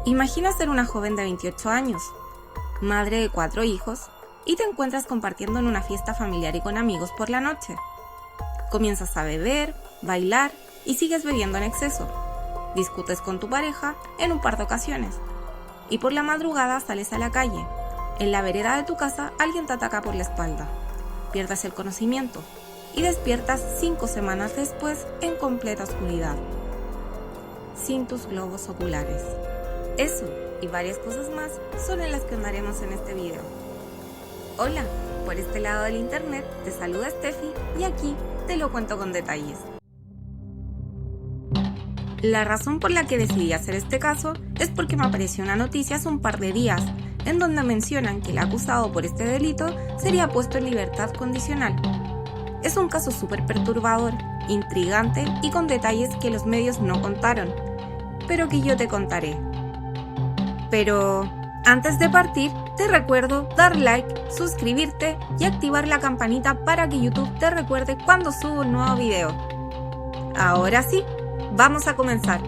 Imagina ser una joven de 28 años, madre de 4 hijos, y te encuentras compartiendo en una fiesta familiar y con amigos por la noche. Comienzas a beber, bailar y sigues bebiendo en exceso. Discutes con tu pareja en un par de ocasiones. Y por la madrugada sales a la calle. En la vereda de tu casa alguien te ataca por la espalda. Pierdes el conocimiento y despiertas 5 semanas después en completa oscuridad, sin tus globos oculares. Eso y varias cosas más son en las que andaremos en este video. Hola, por este lado del internet te saluda Steffi y aquí te lo cuento con detalles. La razón por la que decidí hacer este caso es porque me apareció una noticia hace un par de días en donde mencionan que el acusado por este delito sería puesto en libertad condicional. Es un caso súper perturbador, intrigante y con detalles que los medios no contaron, pero que yo te contaré. Pero antes de partir, te recuerdo dar like, suscribirte y activar la campanita para que YouTube te recuerde cuando subo un nuevo video. Ahora sí, vamos a comenzar.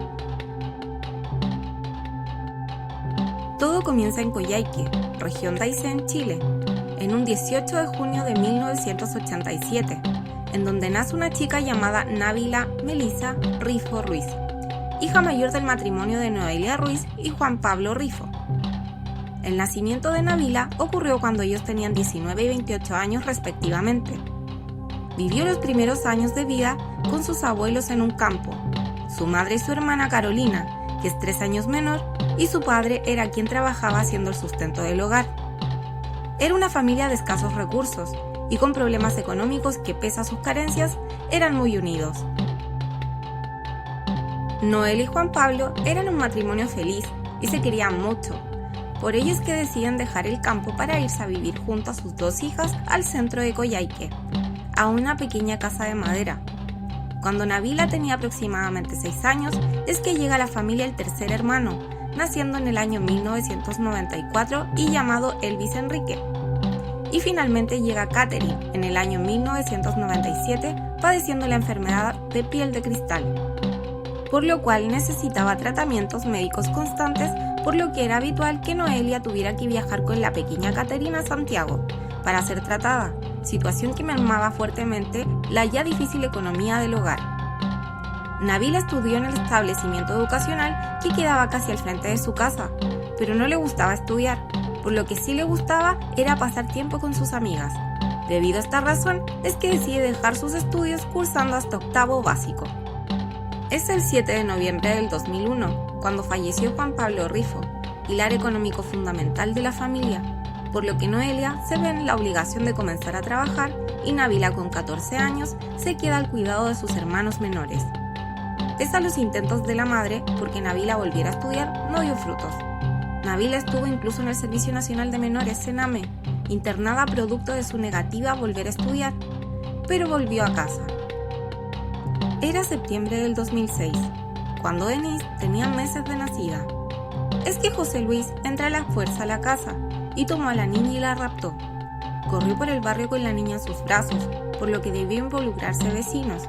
Todo comienza en Coyhaique, región de Aysén, Chile, en un 18 de junio de 1987, en donde nace una chica llamada Návila Melissa Rifo Ruiz, hija mayor del matrimonio de Noelia Ruiz y Juan Pablo Rifo. El nacimiento de Návila ocurrió cuando ellos tenían 19 y 28 años respectivamente. Vivió los primeros años de vida con sus abuelos en un campo, su madre y su hermana Carolina, que es 3 años menor, y su padre era quien trabajaba haciendo el sustento del hogar. Era una familia de escasos recursos y con problemas económicos que, pese a sus carencias, eran muy unidos. Noel y Juan Pablo eran un matrimonio feliz y se querían mucho. Por ello es que deciden dejar el campo para irse a vivir junto a sus 2 hijas al centro de Coyhaique, a una pequeña casa de madera. Cuando Návila tenía aproximadamente 6 años, es que llega a la familia el tercer hermano, naciendo en el año 1994 y llamado Elvis Enrique. Y finalmente llega Catherine en el año 1997, padeciendo la enfermedad de piel de cristal, por lo cual necesitaba tratamientos médicos constantes, por lo que era habitual que Noelia tuviera que viajar con la pequeña Catherine a Santiago para ser tratada, situación que mermaba fuertemente la ya difícil economía del hogar. Návila estudió en el establecimiento educacional que quedaba casi al frente de su casa, pero no le gustaba estudiar, por lo que sí le gustaba era pasar tiempo con sus amigas. Debido a esta razón es que decide dejar sus estudios cursando hasta 8º básico. Es el 7 de noviembre del 2001, cuando falleció Juan Pablo Rifo, pilar económico fundamental de la familia, por lo que Noelia se ve en la obligación de comenzar a trabajar y Návila, con 14 años, se queda al cuidado de sus hermanos menores. Pese a los intentos de la madre porque Návila volviera a estudiar, no dio frutos. Návila estuvo incluso en el Servicio Nacional de Menores, Sename, internada producto de su negativa a volver a estudiar, pero volvió a casa. Era septiembre del 2006, cuando Denise tenía meses de nacida. Es que José Luis entra a la fuerza a la casa y tomó a la niña y la raptó. Corrió por el barrio con la niña en sus brazos, por lo que debió involucrarse vecinos,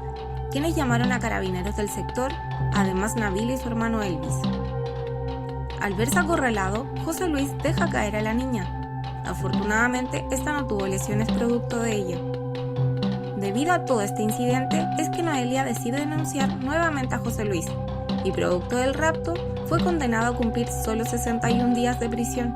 quienes llamaron a carabineros del sector, además Návila y su hermano Elvis. Al verse acorralado, José Luis deja caer a la niña. Afortunadamente, esta no tuvo lesiones producto de ello. Debido a todo este incidente, es que Noelia decide denunciar nuevamente a José Luis, y producto del rapto, fue condenado a cumplir solo 61 días de prisión.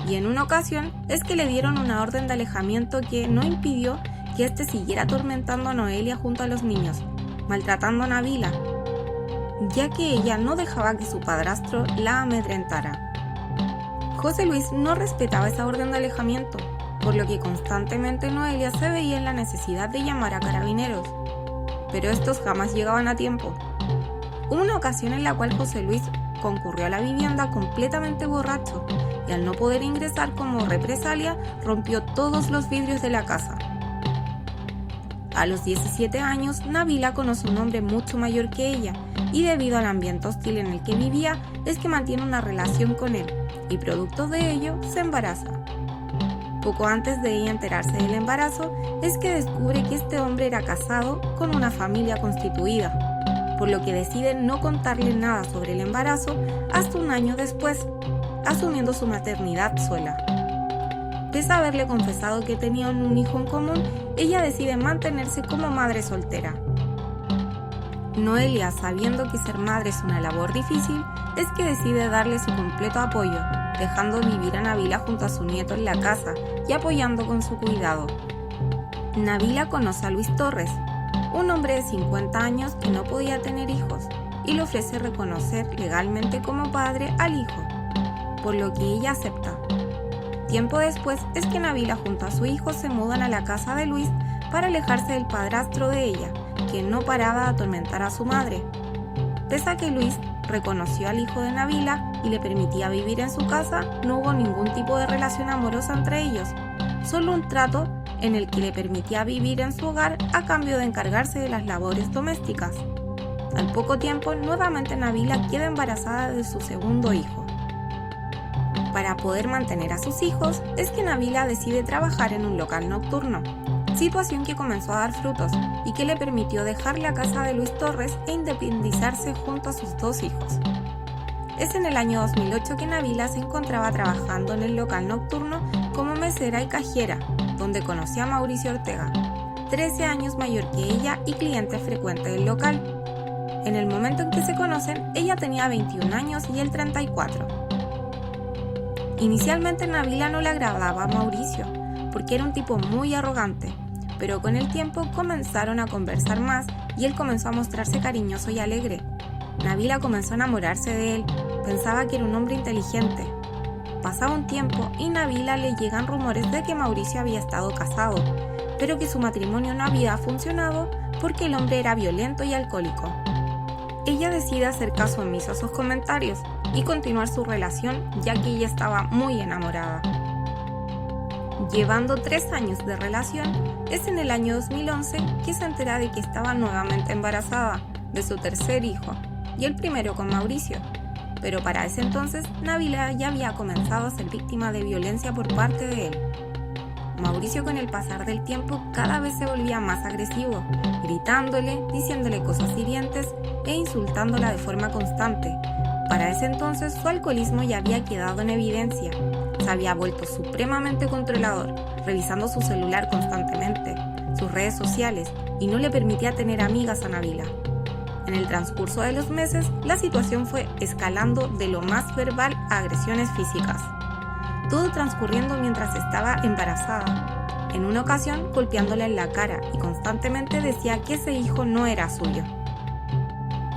Y en una ocasión, es que le dieron una orden de alejamiento que no impidió que éste siguiera atormentando a Noelia junto a los niños, maltratando a Návila, ya que ella no dejaba que su padrastro la amedrentara. José Luis no respetaba esa orden de alejamiento, por lo que constantemente Noelia se veía en la necesidad de llamar a carabineros, pero estos jamás llegaban a tiempo. Hubo una ocasión en la cual José Luis concurrió a la vivienda completamente borracho y al no poder ingresar como represalia, rompió todos los vidrios de la casa. A los 17 años, Návila conoce a un hombre mucho mayor que ella y debido al ambiente hostil en el que vivía, es que mantiene una relación con él y producto de ello se embaraza. Poco antes de ella enterarse del embarazo, es que descubre que este hombre era casado con una familia constituida, por lo que decide no contarle nada sobre el embarazo hasta un año después, asumiendo su maternidad sola. Pese a haberle confesado que tenían un hijo en común, ella decide mantenerse como madre soltera. Noelia, sabiendo que ser madre es una labor difícil, es que decide darle su completo apoyo, dejando vivir a Nabila junto a su nieto en la casa y apoyando con su cuidado. Nabila conoce a Luis Torres, un hombre de 50 años que no podía tener hijos, y le ofrece reconocer legalmente como padre al hijo, por lo que ella acepta. Tiempo después es que Nabila junto a su hijo se mudan a la casa de Luis para alejarse del padrastro de ella, que no paraba de atormentar a su madre. Pese a que Luis reconoció al hijo de Nabila y le permitía vivir en su casa, no hubo ningún tipo de relación amorosa entre ellos, solo un trato en el que le permitía vivir en su hogar a cambio de encargarse de las labores domésticas. Al poco tiempo, nuevamente Nabila queda embarazada de su segundo hijo. Para poder mantener a sus hijos, es que Nabila decide trabajar en un local nocturno, situación que comenzó a dar frutos y que le permitió dejar la casa de Luis Torres e independizarse junto a sus dos hijos. Es en el año 2008 que Nabila se encontraba trabajando en el local nocturno como mesera y cajera, donde conoció a Mauricio Ortega, 13 años mayor que ella y cliente frecuente del local. En el momento en que se conocen, ella tenía 21 años y él 34. Inicialmente Nabila no le agradaba a Mauricio, porque era un tipo muy arrogante, pero con el tiempo comenzaron a conversar más y él comenzó a mostrarse cariñoso y alegre. Nabila comenzó a enamorarse de él, pensaba que era un hombre inteligente. Pasaba un tiempo y Nabila le llegan rumores de que Mauricio había estado casado, pero que su matrimonio no había funcionado porque el hombre era violento y alcohólico. Ella decide hacer caso omiso a sus comentarios y continuar su relación, ya que ella estaba muy enamorada. Llevando 3 años de relación, es en el año 2011 que se entera de que estaba nuevamente embarazada de su tercer hijo, y el primero con Mauricio. Pero para ese entonces, Nabila ya había comenzado a ser víctima de violencia por parte de él. Mauricio, con el pasar del tiempo, cada vez se volvía más agresivo, gritándole, diciéndole cosas hirientes e insultándola de forma constante. Para ese entonces, su alcoholismo ya había quedado en evidencia. Se había vuelto supremamente controlador, revisando su celular constantemente, sus redes sociales, y no le permitía tener amigas a Nabila. En el transcurso de los meses, la situación fue escalando de lo más verbal a agresiones físicas. Todo transcurriendo mientras estaba embarazada. En una ocasión, golpeándola en la cara y constantemente decía que ese hijo no era suyo.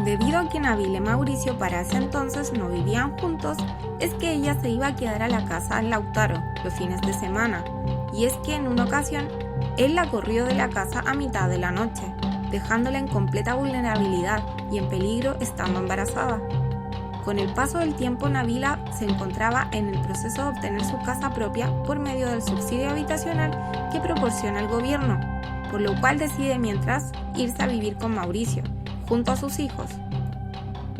Debido a que Nabila y Mauricio para ese entonces no vivían juntos, es que ella se iba a quedar a la casa en Lautaro los fines de semana, y es que en una ocasión, él la corrió de la casa a mitad de la noche, dejándola en completa vulnerabilidad y en peligro estando embarazada. Con el paso del tiempo, Nabila se encontraba en el proceso de obtener su casa propia por medio del subsidio habitacional que proporciona el gobierno, por lo cual decide mientras irse a vivir con Mauricio, junto a sus hijos.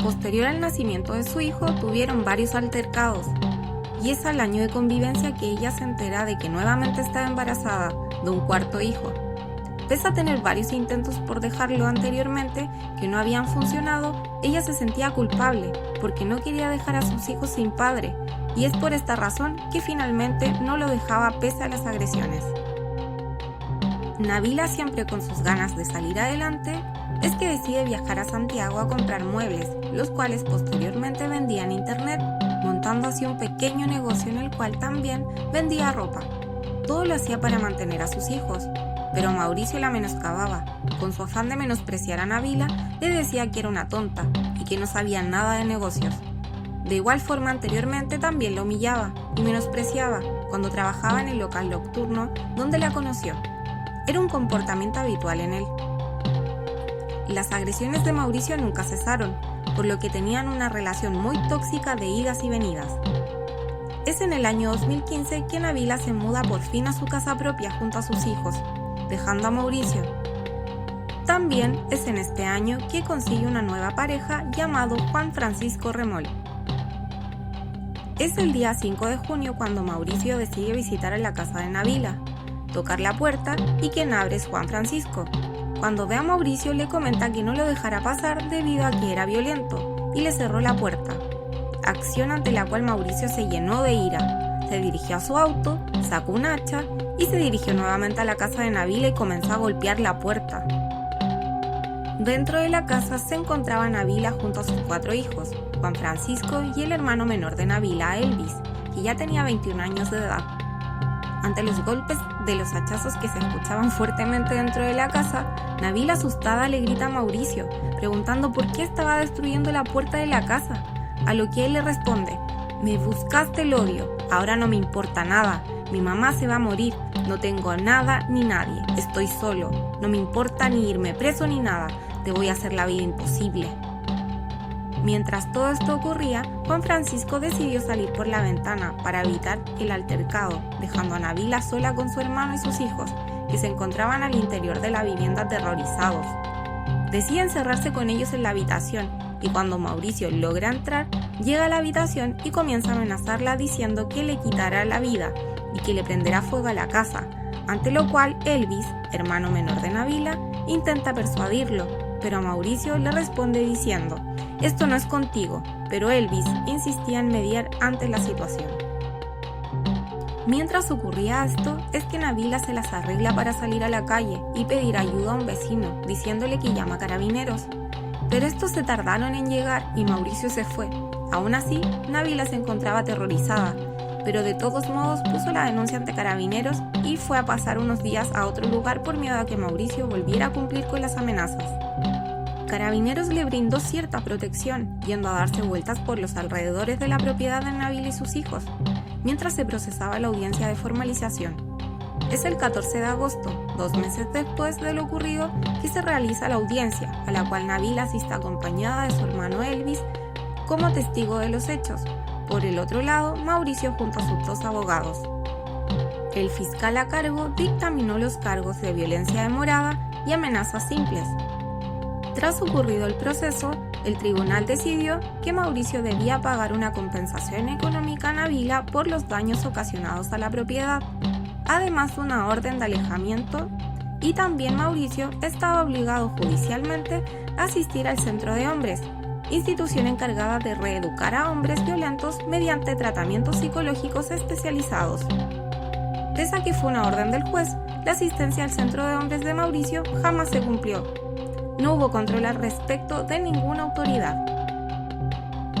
Posterior al nacimiento de su hijo, tuvieron varios altercados, y es al año de convivencia que ella se entera de que nuevamente estaba embarazada de un cuarto hijo. Pese a tener varios intentos por dejarlo anteriormente que no habían funcionado, ella se sentía culpable porque no quería dejar a sus hijos sin padre, y es por esta razón que finalmente no lo dejaba pese a las agresiones. Nabila, siempre con sus ganas de salir adelante, es que decide viajar a Santiago a comprar muebles, los cuales posteriormente vendía en internet, montando así un pequeño negocio en el cual también vendía ropa. Todo lo hacía para mantener a sus hijos, pero Mauricio la menoscababa. Con su afán de menospreciar a Nabila, le decía que era una tonta y que no sabía nada de negocios. De igual forma, anteriormente también la humillaba y menospreciaba cuando trabajaba en el local nocturno donde la conoció. Era un comportamiento habitual en él. Las agresiones de Mauricio nunca cesaron, por lo que tenían una relación muy tóxica de idas y venidas. Es en el año 2015 que Nabila se muda por fin a su casa propia junto a sus hijos, dejando a Mauricio. También es en este año que consigue una nueva pareja llamado Juan Francisco Remol. Es el día 5 de junio cuando Mauricio decide visitar a la casa de Nabila, tocar la puerta y quien abre es Juan Francisco, Cuando ve a Mauricio le comenta que no lo dejará pasar debido a que era violento y le cerró la puerta, acción ante la cual Mauricio se llenó de ira. Se dirigió a su auto, sacó un hacha y se dirigió nuevamente a la casa de Nabila y comenzó a golpear la puerta. Dentro de la casa se encontraba Nabila junto a sus 4 hijos, Juan Francisco y el hermano menor de Nabila, Elvis, que ya tenía 21 años de edad. Ante los golpes de los hachazos que se escuchaban fuertemente dentro de la casa, Nabila asustada le grita a Mauricio, preguntando por qué estaba destruyendo la puerta de la casa, a lo que él le responde: «Me buscaste el odio, ahora no me importa nada, mi mamá se va a morir, no tengo nada ni nadie, estoy solo, no me importa ni irme preso ni nada, te voy a hacer la vida imposible». Mientras todo esto ocurría, Juan Francisco decidió salir por la ventana para evitar el altercado, dejando a Nabila sola con su hermano y sus hijos, que se encontraban al interior de la vivienda aterrorizados. Decide encerrarse con ellos en la habitación y cuando Mauricio logra entrar, llega a la habitación y comienza a amenazarla diciendo que le quitará la vida y que le prenderá fuego a la casa, ante lo cual Elvis, hermano menor de Nabila, intenta persuadirlo, pero Mauricio le responde diciendo: «Esto no es contigo», pero Elvis insistía en mediar ante la situación. Mientras ocurría esto, es que Nabila se las arregla para salir a la calle y pedir ayuda a un vecino, diciéndole que llama a carabineros. Pero estos se tardaron en llegar y Mauricio se fue. Aún así, Nabila se encontraba aterrorizada, pero de todos modos puso la denuncia ante carabineros y fue a pasar unos días a otro lugar por miedo a que Mauricio volviera a cumplir con las amenazas. Carabineros le brindó cierta protección, yendo a darse vueltas por los alrededores de la propiedad de Nabila y sus hijos, mientras se procesaba la audiencia de formalización. Es el 14 de agosto, 2 meses después de lo ocurrido, que se realiza la audiencia, a la cual Nabila asiste acompañada de su hermano Elvis como testigo de los hechos. Por el otro lado, Mauricio junto a sus 2 abogados. El fiscal a cargo dictaminó los cargos de violencia demorada y amenazas simples. Tras ocurrido el proceso, el tribunal decidió que Mauricio debía pagar una compensación económica a Nabila por los daños ocasionados a la propiedad, además de una orden de alejamiento, y también Mauricio estaba obligado judicialmente a asistir al Centro de Hombres, institución encargada de reeducar a hombres violentos mediante tratamientos psicológicos especializados. Pese a que fue una orden del juez, la asistencia al Centro de Hombres de Mauricio jamás se cumplió. No hubo control al respecto de ninguna autoridad.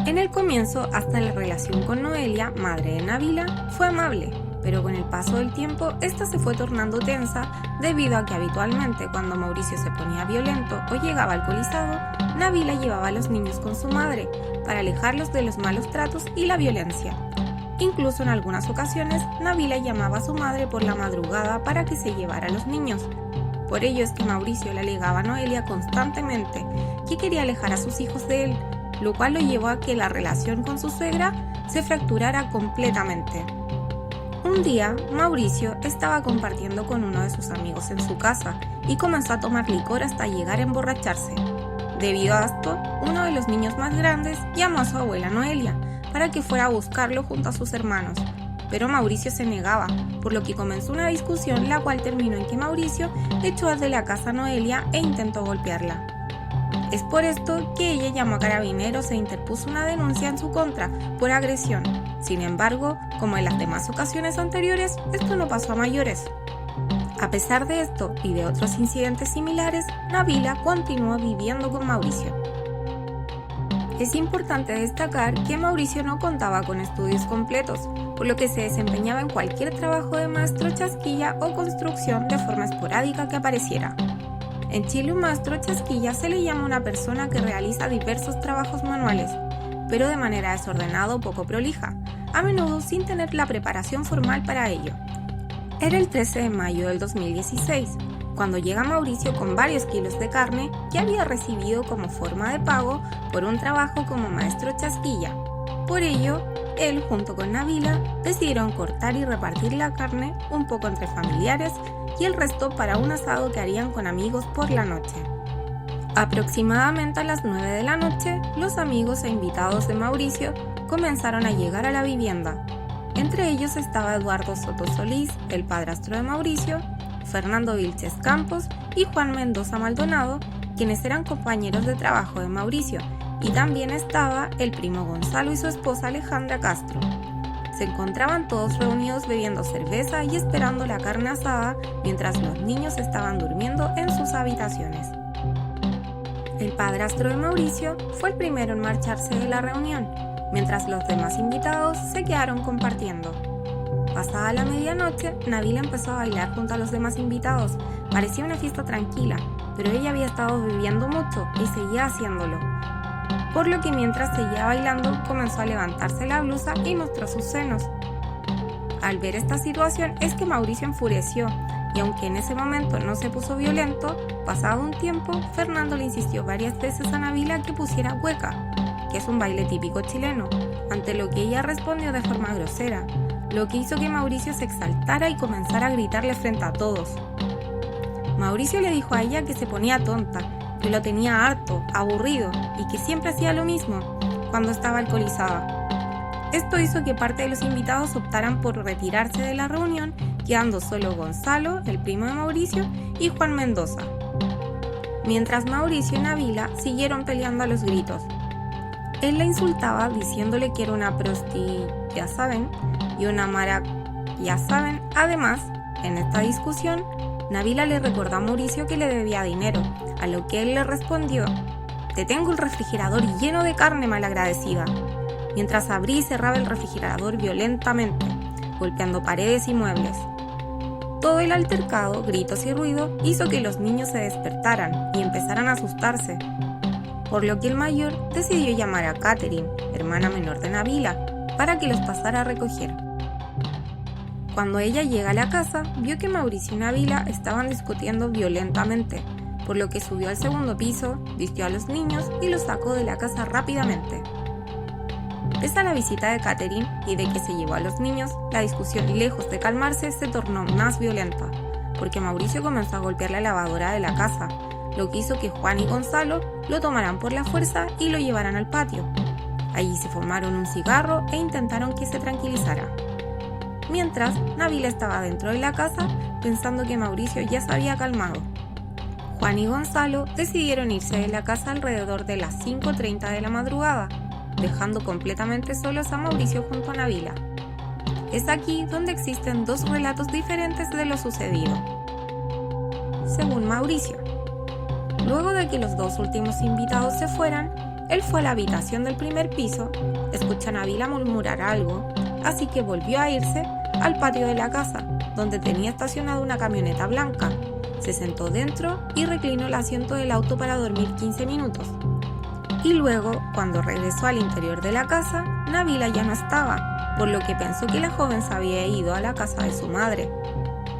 En el comienzo, hasta la relación con Noelia, madre de Nabila, fue amable, pero con el paso del tiempo, esta se fue tornando tensa debido a que habitualmente cuando Mauricio se ponía violento o llegaba alcoholizado, Nabila llevaba a los niños con su madre para alejarlos de los malos tratos y la violencia. Incluso en algunas ocasiones, Nabila llamaba a su madre por la madrugada para que se llevara a los niños. Por ello es que Mauricio le alegaba a Noelia constantemente que quería alejar a sus hijos de él, lo cual lo llevó a que la relación con su suegra se fracturara completamente. Un día, Mauricio estaba compartiendo con uno de sus amigos en su casa y comenzó a tomar licor hasta llegar a emborracharse. Debido a esto, uno de los niños más grandes llamó a su abuela Noelia para que fuera a buscarlo junto a sus hermanos, pero Mauricio se negaba, por lo que comenzó una discusión la cual terminó en que Mauricio echó de la casa a Noelia e intentó golpearla. Es por esto que ella llamó a carabineros e interpuso una denuncia en su contra por agresión. Sin embargo, como en las demás ocasiones anteriores, esto no pasó a mayores. A pesar de esto y de otros incidentes similares, Nabila continuó viviendo con Mauricio. Es importante destacar que Mauricio no contaba con estudios completos, por lo que se desempeñaba en cualquier trabajo de maestro chasquilla o construcción de forma esporádica que apareciera. En Chile, un maestro chasquilla se le llama a una persona que realiza diversos trabajos manuales, pero de manera desordenada o poco prolija, a menudo sin tener la preparación formal para ello. Era el 13 de mayo del 2016, cuando llega Mauricio con varios kilos de carne que había recibido como forma de pago por un trabajo como maestro chasquilla. Por ello, él junto con Nabila decidieron cortar y repartir la carne un poco entre familiares y el resto para un asado que harían con amigos por la noche. Aproximadamente a las 9 de la noche, los amigos e invitados de Mauricio comenzaron a llegar a la vivienda. Entre ellos estaba Eduardo Soto Solís, el padrastro de Mauricio, Fernando Vilches Campos y Juan Mendoza Maldonado, quienes eran compañeros de trabajo de Mauricio, y también estaba el primo Gonzalo y su esposa Alejandra Castro. Se encontraban todos reunidos bebiendo cerveza y esperando la carne asada mientras los niños estaban durmiendo en sus habitaciones. El padrastro de Mauricio fue el primero en marcharse de la reunión, mientras los demás invitados se quedaron compartiendo. Pasada la medianoche, Nabila empezó a bailar junto a los demás invitados. Parecía una fiesta tranquila, pero ella había estado bebiendo mucho y seguía haciéndolo. Por lo que mientras seguía bailando, comenzó a levantarse la blusa y mostró sus senos. Al ver esta situación es que Mauricio enfureció, y aunque en ese momento no se puso violento, pasado un tiempo, Fernando le insistió varias veces a Nabila que pusiera hueca, que es un baile típico chileno, ante lo que ella respondió de forma grosera, lo que hizo que Mauricio se exaltara y comenzara a gritarle frente a todos. Mauricio le dijo a ella que se ponía tonta, que lo tenía harto, aburrido y que siempre hacía lo mismo cuando estaba alcoholizada. Esto hizo que parte de los invitados optaran por retirarse de la reunión, quedando solo Gonzalo, el primo de Mauricio, y Juan Mendoza. Mientras Mauricio y Nabila siguieron peleando a los gritos. Él la insultaba diciéndole que era una prosti, ya saben, y una mara, ya saben. Además, en esta discusión, Nabila le recordó a Mauricio que le debía dinero, a lo que él le respondió: «Te tengo el refrigerador lleno de carne, malagradecida», mientras abría y cerraba el refrigerador violentamente, golpeando paredes y muebles. Todo el altercado, gritos y ruido hizo que los niños se despertaran y empezaran a asustarse, por lo que el mayor decidió llamar a Catherine, hermana menor de Nabila, para que los pasara a recoger. Cuando ella llega a la casa, vio que Mauricio y Nabila estaban discutiendo violentamente, por lo que subió al segundo piso, vistió a los niños y los sacó de la casa rápidamente. Pese a la visita de Catherine y de que se llevó a los niños, la discusión, lejos de calmarse, se tornó más violenta, porque Mauricio comenzó a golpear la lavadora de la casa, lo que hizo que Juan y Gonzalo lo tomaran por la fuerza y lo llevaran al patio. Allí se fumaron un cigarro e intentaron que se tranquilizara. Mientras, Nabila estaba dentro de la casa pensando que Mauricio ya se había calmado. Juan y Gonzalo decidieron irse de la casa alrededor de las 5:30 de la madrugada, dejando completamente solos a Mauricio junto a Nabila. Es aquí donde existen dos relatos diferentes de lo sucedido. Según Mauricio, luego de que los dos últimos invitados se fueran, él fue a la habitación del primer piso, escuchó a Nabila murmurar algo, así que volvió a irse al patio de la casa, donde tenía estacionada una camioneta blanca. Se sentó dentro y reclinó el asiento del auto para dormir 15 minutos. Y luego, cuando regresó al interior de la casa, Nabila ya no estaba, por lo que pensó que la joven se había ido a la casa de su madre.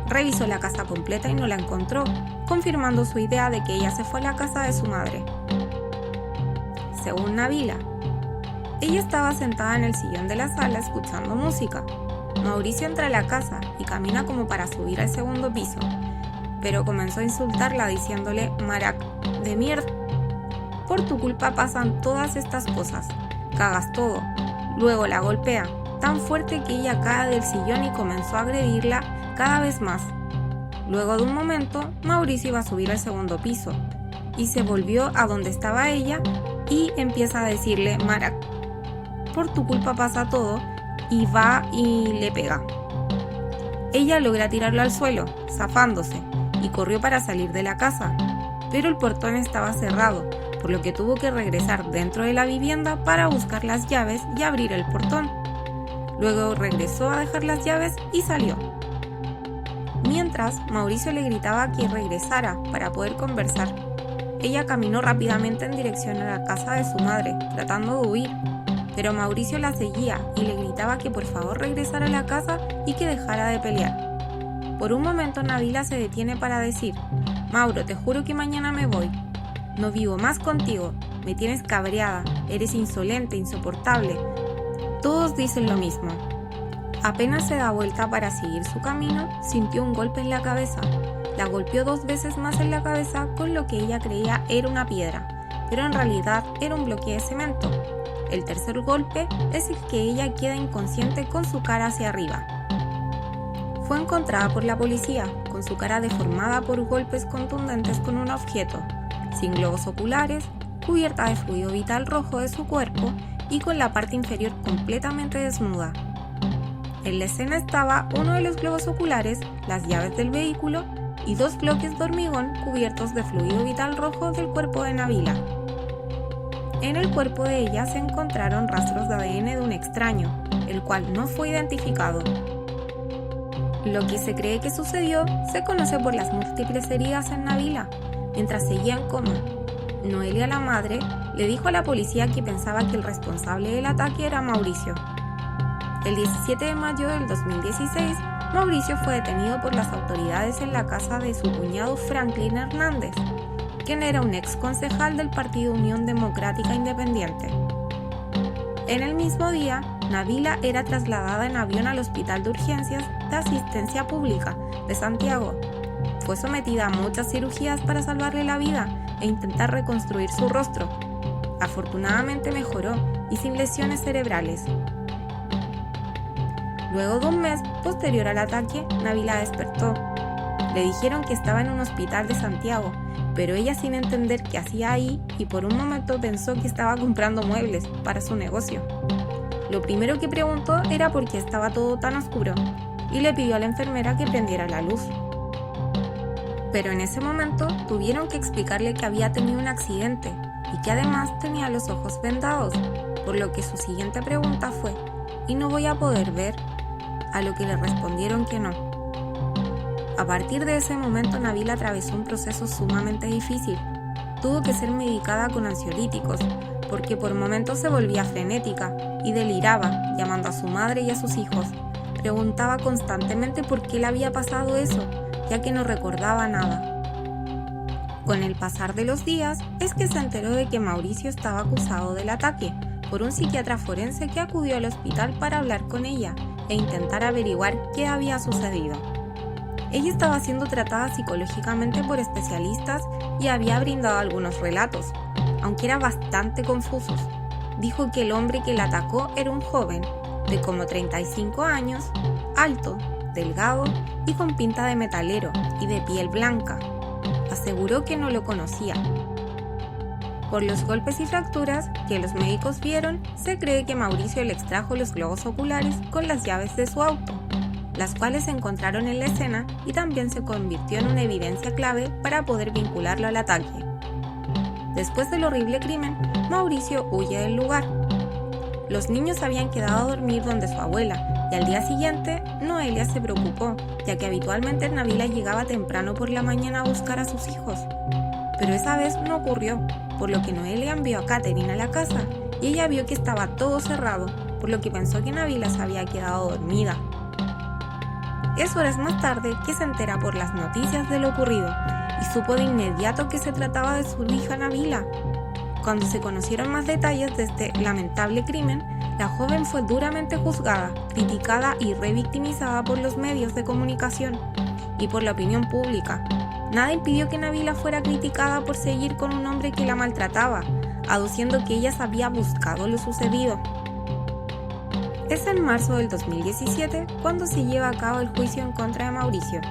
Revisó la casa completa y no la encontró, confirmando su idea de que ella se fue a la casa de su madre. Según Nabila, ella estaba sentada en el sillón de la sala escuchando música. Mauricio entra a la casa y camina como para subir al segundo piso, pero comenzó a insultarla diciéndole: «Marac, de mierda. Por tu culpa pasan todas estas cosas, cagas todo». Luego la golpea, tan fuerte que ella cae del sillón y comenzó a agredirla cada vez más. Luego de un momento, Mauricio iba a subir al segundo piso, y se volvió a donde estaba ella y empieza a decirle: «Marac, por tu culpa pasa todo», y va y le pega. Ella logra tirarlo al suelo, zafándose, y corrió para salir de la casa, pero el portón estaba cerrado, por lo que tuvo que regresar dentro de la vivienda para buscar las llaves y abrir el portón. Luego regresó a dejar las llaves y salió. Mientras, Mauricio le gritaba que regresara para poder conversar. Ella caminó rápidamente en dirección a la casa de su madre, tratando de huir, pero Mauricio la seguía y le gritaba que por favor regresara a la casa y que dejara de pelear. Por un momento Nabila se detiene para decir: «Mauro, te juro que mañana me voy. No vivo más contigo, me tienes cabreada, eres insolente, insoportable». Todos dicen lo mismo. Apenas se da vuelta para seguir su camino, sintió un golpe en la cabeza. La golpeó 2 veces más en la cabeza con lo que ella creía era una piedra, pero en realidad era un bloque de cemento. El tercer golpe es el que ella queda inconsciente con su cara hacia arriba. Fue encontrada por la policía con con su cara deformada por golpes contundentes con un objeto, sin globos oculares, cubierta de fluido vital rojo de su cuerpo y con la parte inferior completamente desnuda. En la escena estaba uno de los globos oculares, las llaves del vehículo y 2 bloques de hormigón cubiertos de fluido vital rojo del cuerpo de Nabila. En el cuerpo de ella se encontraron rastros de ADN de un extraño, el cual no fue identificado. Lo que se cree que sucedió se conoce por las múltiples heridas en Nabila, mientras seguía en coma. Noelia, la madre, le dijo a la policía que pensaba que el responsable del ataque era Mauricio. El 17 de mayo del 2016, Mauricio fue detenido por las autoridades en la casa de su cuñado Franklin Hernández, quien era un ex concejal del Partido Unión Democrática Independiente. En el mismo día, Nabila era trasladada en avión al Hospital de Urgencias de Asistencia Pública de Santiago. Fue sometida a muchas cirugías para salvarle la vida e intentar reconstruir su rostro. Afortunadamente mejoró y sin lesiones cerebrales. Luego de un mes posterior al ataque, Nabila despertó. Le dijeron que estaba en un hospital de Santiago, pero ella, sin entender qué hacía ahí, y por un momento pensó que estaba comprando muebles para su negocio. Lo primero que preguntó era por qué estaba todo tan oscuro, y le pidió a la enfermera que prendiera la luz. Pero en ese momento tuvieron que explicarle que había tenido un accidente y que además tenía los ojos vendados, por lo que su siguiente pregunta fue: ¿y no voy a poder ver? A lo que le respondieron que no. A partir de ese momento, Nabila atravesó un proceso sumamente difícil. Tuvo que ser medicada con ansiolíticos, porque por momentos se volvía frenética y deliraba, llamando a su madre y a sus hijos. Preguntaba constantemente por qué le había pasado eso, ya que no recordaba nada. Con el pasar de los días, es que se enteró de que Mauricio estaba acusado del ataque por un psiquiatra forense que acudió al hospital para hablar con ella e intentar averiguar qué había sucedido. Ella estaba siendo tratada psicológicamente por especialistas y había brindado algunos relatos, aunque eran bastante confusos. Dijo que el hombre que la atacó era un joven de como 35 años, alto, delgado y con pinta de metalero y de piel blanca. Aseguró que no lo conocía. Por los golpes y fracturas que los médicos vieron, se cree que Mauricio le extrajo los globos oculares con las llaves de su auto, las cuales se encontraron en la escena y también se convirtió en una evidencia clave para poder vincularlo al ataque. Después del horrible crimen, Mauricio huye del lugar. Los niños habían quedado a dormir donde su abuela y al día siguiente Noelia se preocupó, ya que habitualmente Nabila llegaba temprano por la mañana a buscar a sus hijos. Pero esa vez no ocurrió, por lo que Noelia envió a Catherine a la casa y ella vio que estaba todo cerrado, por lo que pensó que Nabila se había quedado dormida. Es horas más tarde que se entera por las noticias de lo ocurrido y supo de inmediato que se trataba de su hija Nabila. Cuando se conocieron más detalles de este lamentable crimen, la joven fue duramente juzgada, criticada y revictimizada por los medios de comunicación y por la opinión pública. Nada impidió que Nabila fuera criticada por seguir con un hombre que la maltrataba, aduciendo que ella había buscado lo sucedido. Es en marzo del 2017 cuando se lleva a cabo el juicio en contra de Mauricio.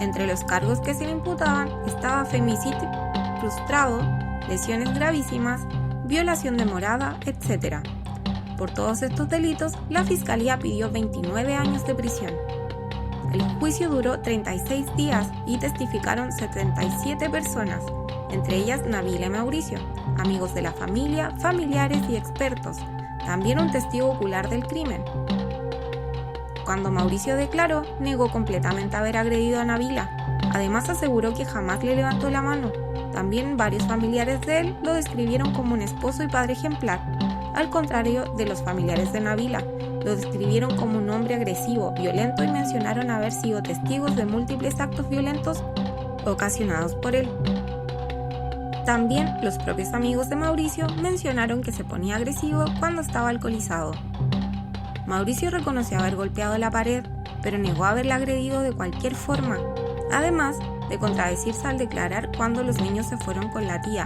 Entre los cargos que se le imputaban estaba femicidio frustrado, lesiones gravísimas, violación de morada, etc. Por todos estos delitos, la Fiscalía pidió 29 años de prisión. El juicio duró 36 días y testificaron 77 personas, entre ellas Nabila y Mauricio, amigos de la familia, familiares y expertos, también un testigo ocular del crimen. Cuando Mauricio declaró, negó completamente haber agredido a Nabila. Además aseguró que jamás le levantó la mano. También varios familiares de él lo describieron como un esposo y padre ejemplar, al contrario de los familiares de Nabila. Lo describieron como un hombre agresivo, violento y mencionaron haber sido testigos de múltiples actos violentos ocasionados por él. También los propios amigos de Mauricio mencionaron que se ponía agresivo cuando estaba alcoholizado. Mauricio reconoció haber golpeado la pared, pero negó haberla agredido de cualquier forma, además de contradecirse al declarar cuando los niños se fueron con la tía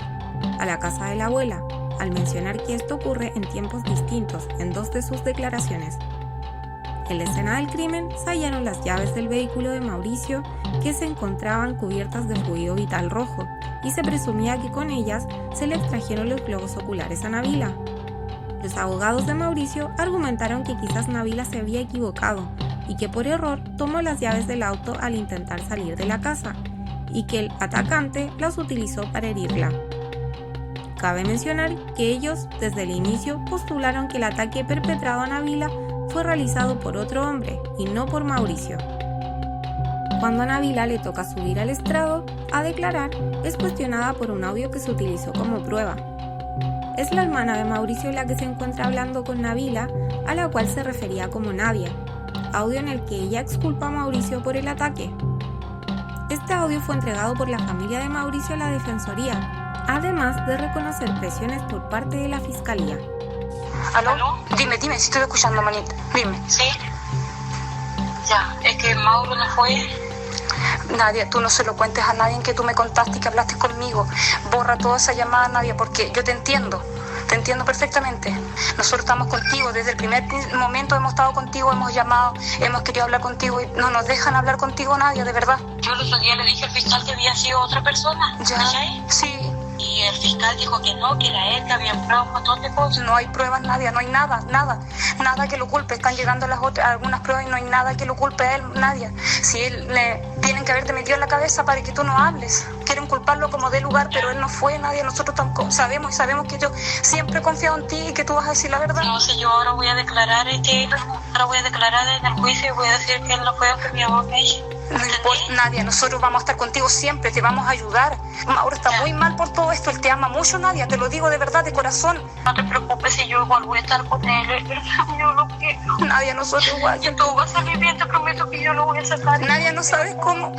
a la casa de la abuela, al mencionar que esto ocurre en tiempos distintos en 2 de sus declaraciones. En la escena del crimen se hallaron las llaves del vehículo de Mauricio, que se encontraban cubiertas de fluido vital rojo, y se presumía que con ellas se le extrajeron los globos oculares a Nabila. Los abogados de Mauricio argumentaron que quizás Nabila se había equivocado y que por error tomó las llaves del auto al intentar salir de la casa, y que el atacante las utilizó para herirla. Cabe mencionar que ellos, desde el inicio, postularon que el ataque perpetrado a Nabila fue realizado por otro hombre y no por Mauricio. Cuando a Nabila le toca subir al estrado a declarar, es cuestionada por un audio que se utilizó como prueba. Es la hermana de Mauricio la que se encuentra hablando con Nabila, a la cual se refería como Nadia, audio en el que ella exculpa a Mauricio por el ataque. Este audio fue entregado por la familia de Mauricio a la Defensoría, además de reconocer presiones por parte de la Fiscalía. ¿Aló? Dime, si estoy escuchando, manita. Dime. Sí. Ya, es que Mauro no fue. Nadia, tú no se lo cuentes a nadie en que tú me contaste y que hablaste conmigo. Borra toda esa llamada, Nadia, porque yo te entiendo perfectamente. Nosotros estamos contigo, desde el primer momento hemos estado contigo, hemos llamado, hemos querido hablar contigo y no nos dejan hablar contigo, Nadia, de verdad. Yo el otro día le dije al fiscal que había sido otra persona. Ya, ¿cachai? sí. Y el fiscal dijo que no, que era él, que había pruebas, un montón de cosas. No hay pruebas, Nadia, no hay nada que lo culpe. Están llegando algunas pruebas y no hay nada que lo culpe a él, Nadia. Si él tienen que haberte metido en la cabeza para que tú no hables. Quieren culparlo como de lugar, pero él no fue, Nadia. Nosotros tampoco sabemos que yo siempre he confiado en ti y que tú vas a decir la verdad. No sé, yo ahora voy a declarar en el juicio y voy a decir que él no fue que mi amor me dijo. No importa, Nadia, nosotros vamos a estar contigo siempre, te vamos a ayudar. Mauro está muy mal por todo esto, él te ama mucho, Nadia, te lo digo de verdad, de corazón. No te preocupes, si yo igual voy a estar con él, yo lo quiero. Nadia, nosotros igual. Y todo va a salir bien, te prometo que yo lo voy a sacar. Nadia, no sabes cómo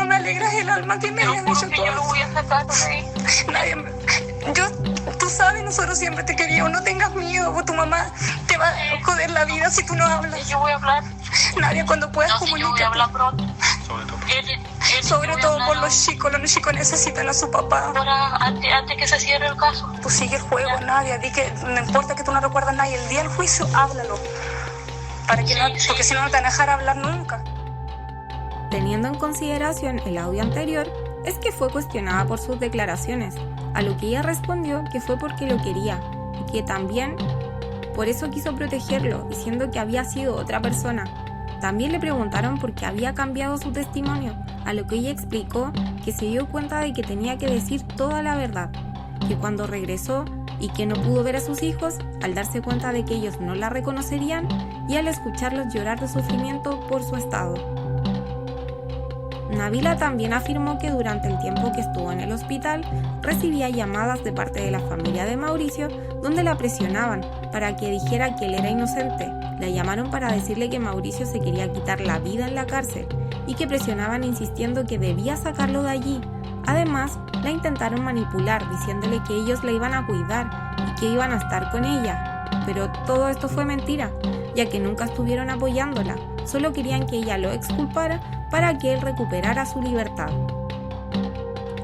me alegras el alma que me hayas dicho todo. Yo lo voy a sacar, sí. Nadia, tú sabes, nosotros siempre te queríamos, no tengas miedo, tu mamá te va a joder la vida si tú no hablas. Yo voy a hablar. Nadia, cuando puedas comunícate. Yo voy a hablar pronto. Sobre todo por los chicos necesitan a su papá. Ahora, antes que se cierre el caso. Tú sigue el juego, Nadia, di que no importa que tú no recuerdas nada y el día del juicio, háblalo. Porque si no, no te van a dejar hablar nunca. Teniendo en consideración el audio anterior, es que fue cuestionada por sus declaraciones, a lo que ella respondió que fue porque lo quería y que también por eso quiso protegerlo, diciendo que había sido otra persona. También le preguntaron por qué había cambiado su testimonio, a lo que ella explicó que se dio cuenta de que tenía que decir toda la verdad, que cuando regresó y que no pudo ver a sus hijos, al darse cuenta de que ellos no la reconocerían y al escucharlos llorar de sufrimiento por su estado. Nabila también afirmó que durante el tiempo que estuvo en el hospital recibía llamadas de parte de la familia de Mauricio donde la presionaban para que dijera que él era inocente. La llamaron para decirle que Mauricio se quería quitar la vida en la cárcel y que presionaban insistiendo que debía sacarlo de allí. Además, la intentaron manipular diciéndole que ellos la iban a cuidar y que iban a estar con ella. Pero todo esto fue mentira, ya que nunca estuvieron apoyándola, solo querían que ella lo exculpara para que él recuperara su libertad.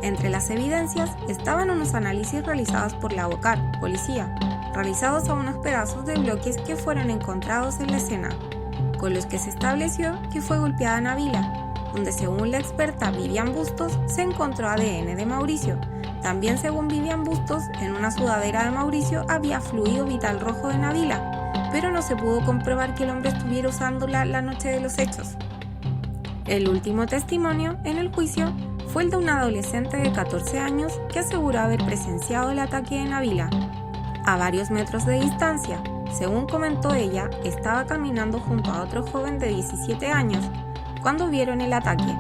Entre las evidencias estaban unos análisis realizados por la OCAR, policía, realizados a unos pedazos de bloques que fueron encontrados en la escena, con los que se estableció que fue golpeada Nabila, donde según la experta Vivian Bustos se encontró ADN de Mauricio. También según Vivian Bustos, en una sudadera de Mauricio había fluido vital rojo de Nabila, pero no se pudo comprobar que el hombre estuviera usándola la noche de los hechos. El último testimonio en el juicio fue el de una adolescente de 14 años que aseguró haber presenciado el ataque de Nabila. A varios metros de distancia, según comentó ella, estaba caminando junto a otro joven de 17 años cuando vieron el ataque.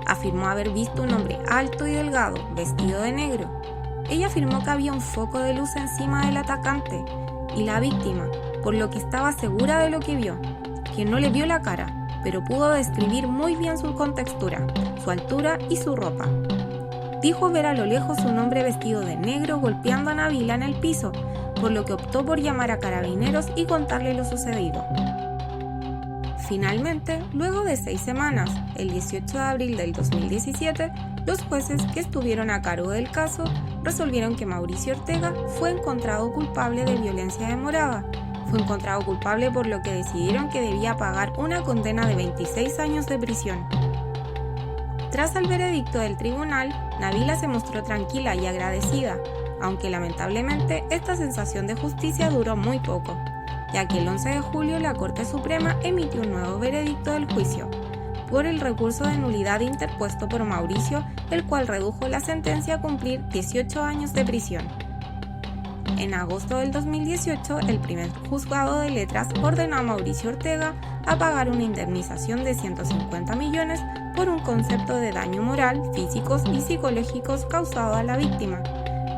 Afirmó haber visto un hombre alto y delgado, vestido de negro. Ella afirmó que había un foco de luz encima del atacante y la víctima, por lo que estaba segura de lo que vio, que no le vio la cara, pero pudo describir muy bien su contextura, su altura y su ropa. Dijo ver a lo lejos un hombre vestido de negro golpeando a Nabila en el piso, por lo que optó por llamar a carabineros y contarle lo sucedido. Finalmente, luego de 6 semanas, el 18 de abril del 2017, los jueces que estuvieron a cargo del caso resolvieron que Mauricio Ortega fue encontrado culpable de violencia de morada. Fue encontrado culpable, por lo que decidieron que debía pagar una condena de 26 años de prisión. Tras el veredicto del tribunal, Nabila se mostró tranquila y agradecida, aunque lamentablemente esta sensación de justicia duró muy poco, ya que el 11 de julio la Corte Suprema emitió un nuevo veredicto del juicio, por el recurso de nulidad interpuesto por Mauricio, el cual redujo la sentencia a cumplir 18 años de prisión. En agosto del 2018, el primer juzgado de letras ordenó a Mauricio Ortega a pagar una indemnización de 150 millones por un concepto de daño moral, físicos y psicológicos causado a la víctima,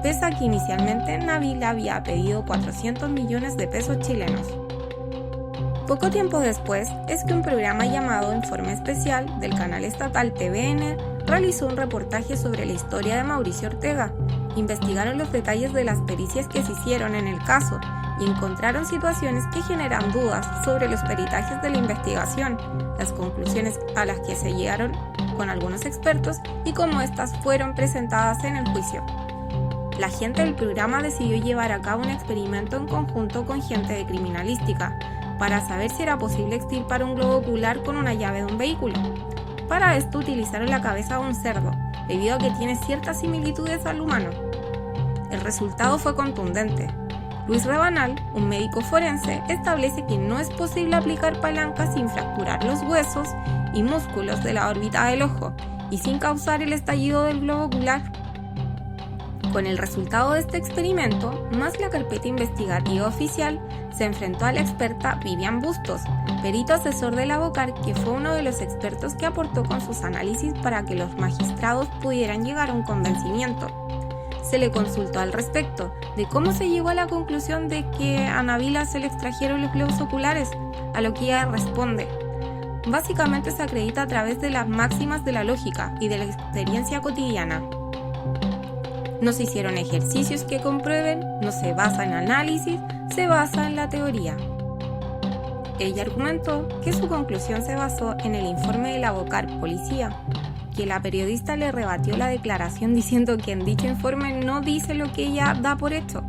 pese a que inicialmente Nabila había pedido 400 millones de pesos chilenos. Poco tiempo después es que un programa llamado Informe Especial del canal estatal TVN realizó un reportaje sobre la historia de Mauricio Ortega. Investigaron los detalles de las pericias que se hicieron en el caso y encontraron situaciones que generan dudas sobre los peritajes de la investigación, las conclusiones a las que se llegaron con algunos expertos y cómo estas fueron presentadas en el juicio. La gente del programa decidió llevar a cabo un experimento en conjunto con gente de criminalística para saber si era posible extirpar un globo ocular con una llave de un vehículo. Para esto utilizaron la cabeza de un cerdo, debido a que tiene ciertas similitudes al humano. El resultado fue contundente. Luis Rabanal, un médico forense, establece que no es posible aplicar palancas sin fracturar los huesos y músculos de la órbita del ojo y sin causar el estallido del globo ocular. Con el resultado de este experimento, más la carpeta investigativa oficial se enfrentó a la experta Vivian Bustos, perito asesor de la Abocar, que fue uno de los expertos que aportó con sus análisis para que los magistrados pudieran llegar a un convencimiento. Se le consultó al respecto de cómo se llegó a la conclusión de que a Nabila se le extrajeron los globos oculares, a lo que ella responde: básicamente se acredita a través de las máximas de la lógica y de la experiencia cotidiana. No se hicieron ejercicios que comprueben, no se basa en análisis, se basa en la teoría. Ella argumentó que su conclusión se basó en el informe de la Abocar Policía, que la periodista le rebatió la declaración diciendo que en dicho informe no dice lo que ella da por hecho,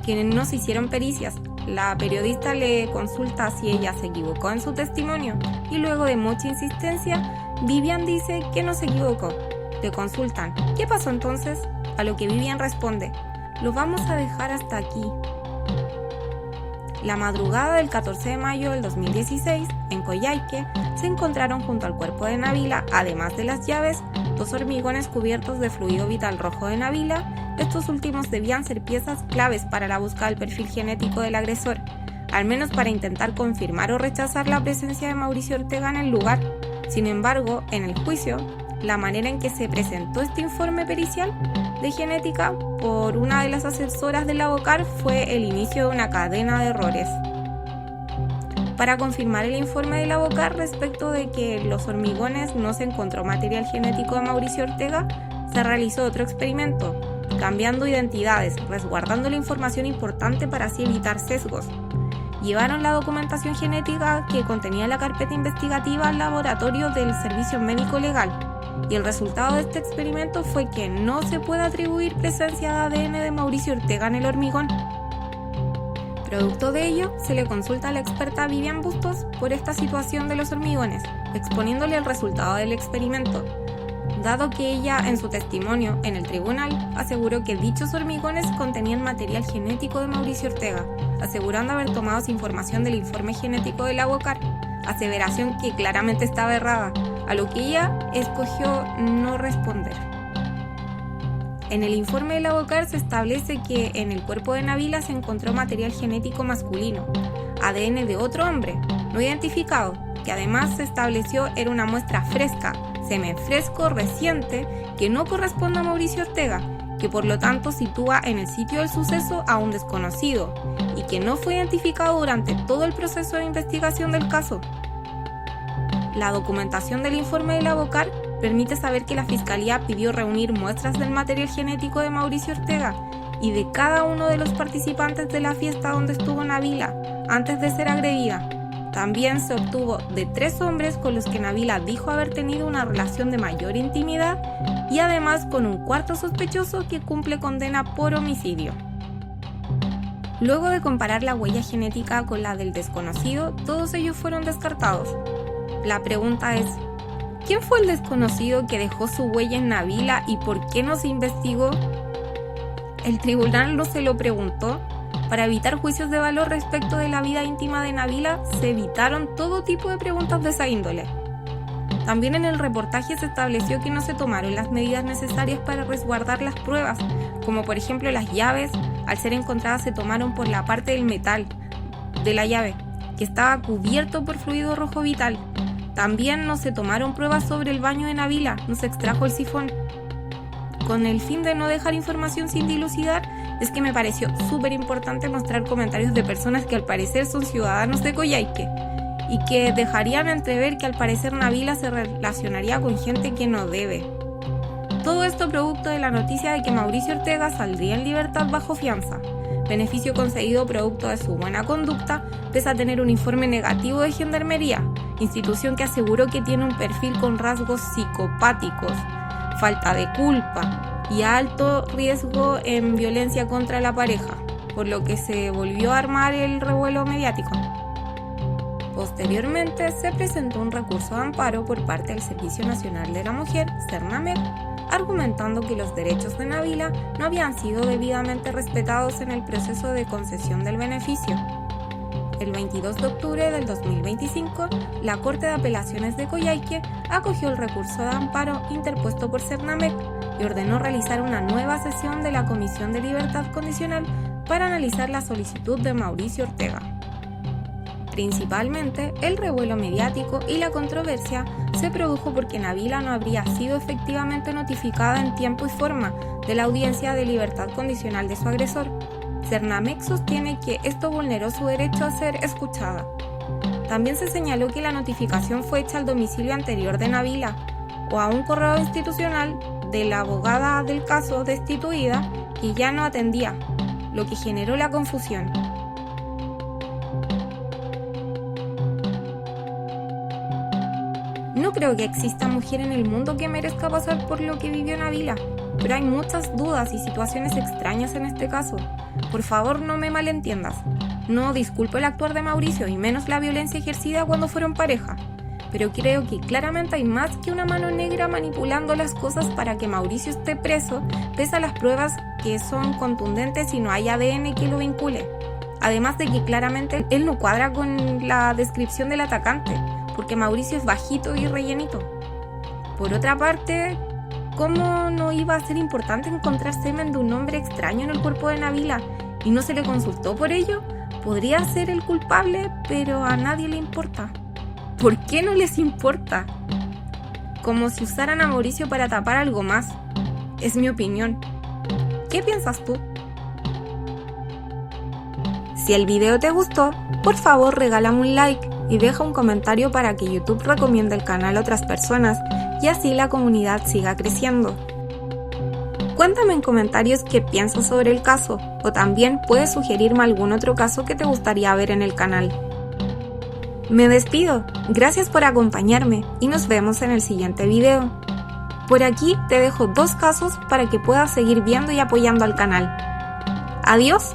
que no se hicieron pericias. La periodista le consulta si ella se equivocó en su testimonio y luego de mucha insistencia, Vivian dice que no se equivocó. Le consultan: ¿qué pasó entonces? A lo que Vivian responde: lo vamos a dejar hasta aquí. La madrugada del 14 de mayo del 2016, en Coyhaique, se encontraron junto al cuerpo de Nabila, además de las llaves, 2 hormigones cubiertos de fluido vital rojo de Nabila. Estos últimos debían ser piezas claves para la búsqueda del perfil genético del agresor, al menos para intentar confirmar o rechazar la presencia de Mauricio Ortega en el lugar. Sin embargo, en el juicio, la manera en que se presentó este informe pericial de genética por una de las asesoras de la Abocar fue el inicio de una cadena de errores. Para confirmar el informe de la Abocar respecto de que en los hormigones no se encontró material genético de Mauricio Ortega, se realizó otro experimento, cambiando identidades, resguardando la información importante para así evitar sesgos. Llevaron la documentación genética que contenía la carpeta investigativa al laboratorio del Servicio Médico Legal, y el resultado de este experimento fue que no se puede atribuir presencia de ADN de Mauricio Ortega en el hormigón. Producto de ello, se le consulta a la experta Vivian Bustos por esta situación de los hormigones, exponiéndole el resultado del experimento, dado que ella en su testimonio en el tribunal aseguró que dichos hormigones contenían material genético de Mauricio Ortega, asegurando haber tomado esa información del informe genético de la Abocar, aseveración que claramente estaba errada, a lo que ella escogió no responder. En el informe de la Abocar se establece que en el cuerpo de Nabila se encontró material genético masculino, ADN de otro hombre, no identificado, que además se estableció era una muestra fresca, semen fresco reciente, que no corresponde a Mauricio Ortega, que por lo tanto sitúa en el sitio del suceso a un desconocido, y que no fue identificado durante todo el proceso de investigación del caso. La documentación del informe de la Abocar permite saber que la Fiscalía pidió reunir muestras del material genético de Mauricio Ortega y de cada uno de los participantes de la fiesta donde estuvo Nabila antes de ser agredida. También se obtuvo de 3 hombres con los que Nabila dijo haber tenido una relación de mayor intimidad y además con un cuarto sospechoso que cumple condena por homicidio. Luego de comparar la huella genética con la del desconocido, todos ellos fueron descartados. La pregunta es, ¿quién fue el desconocido que dejó su huella en Nabila y por qué no se investigó? El tribunal no se lo preguntó. Para evitar juicios de valor respecto de la vida íntima de Nabila, se evitaron todo tipo de preguntas de esa índole. También en el reportaje se estableció que no se tomaron las medidas necesarias para resguardar las pruebas, como por ejemplo las llaves, al ser encontradas se tomaron por la parte del metal de la llave, que estaba cubierto por fluido rojo vital. También no se tomaron pruebas sobre el baño de Nabila, no se extrajo el sifón. Con el fin de no dejar información sin dilucidar, es que me pareció súper importante mostrar comentarios de personas que al parecer son ciudadanos de Coyhaique y que dejarían entrever que al parecer Nabila se relacionaría con gente que no debe. Todo esto producto de la noticia de que Mauricio Ortega saldría en libertad bajo fianza, beneficio concedido producto de su buena conducta, pese a tener un informe negativo de Gendarmería, institución que aseguró que tiene un perfil con rasgos psicopáticos, falta de culpa y alto riesgo en violencia contra la pareja, por lo que se volvió a armar el revuelo mediático. Posteriormente se presentó un recurso de amparo por parte del Servicio Nacional de la Mujer, Cernamec, argumentando que los derechos de Nabila no habían sido debidamente respetados en el proceso de concesión del beneficio. El 22 de octubre del 2025, la Corte de Apelaciones de Coyhaique acogió el recurso de amparo interpuesto por Cernamec y ordenó realizar una nueva sesión de la Comisión de Libertad Condicional para analizar la solicitud de Mauricio Ortega. Principalmente, el revuelo mediático y la controversia se produjo porque Nabila no habría sido efectivamente notificada en tiempo y forma de la audiencia de libertad condicional de su agresor. Cernamec sostiene que esto vulneró su derecho a ser escuchada. También se señaló que la notificación fue hecha al domicilio anterior de Nabila o a un correo institucional de la abogada del caso destituida y ya no atendía, lo que generó la confusión. No creo que exista mujer en el mundo que merezca pasar por lo que vivió Nabila, pero hay muchas dudas y situaciones extrañas en este caso. Por favor, no me malentiendas. No disculpo el actuar de Mauricio y menos la violencia ejercida cuando fueron pareja, pero creo que claramente hay más que una mano negra manipulando las cosas para que Mauricio esté preso, pese a las pruebas que son contundentes y no hay ADN que lo vincule. Además de que claramente él no cuadra con la descripción del atacante, porque Mauricio es bajito y rellenito. Por otra parte, ¿cómo no iba a ser importante encontrar semen de un hombre extraño en el cuerpo de Nabila y no se le consultó por ello? Podría ser el culpable, pero a nadie le importa. ¿Por qué no les importa? Como si usaran a Mauricio para tapar algo más. Es mi opinión. ¿Qué piensas tú? Si el video te gustó, por favor regálame un like y deja un comentario para que YouTube recomiende el canal a otras personas y así la comunidad siga creciendo. Cuéntame en comentarios qué piensas sobre el caso o también puedes sugerirme algún otro caso que te gustaría ver en el canal. Me despido, gracias por acompañarme y nos vemos en el siguiente video. Por aquí te dejo 2 casos para que puedas seguir viendo y apoyando al canal. Adiós.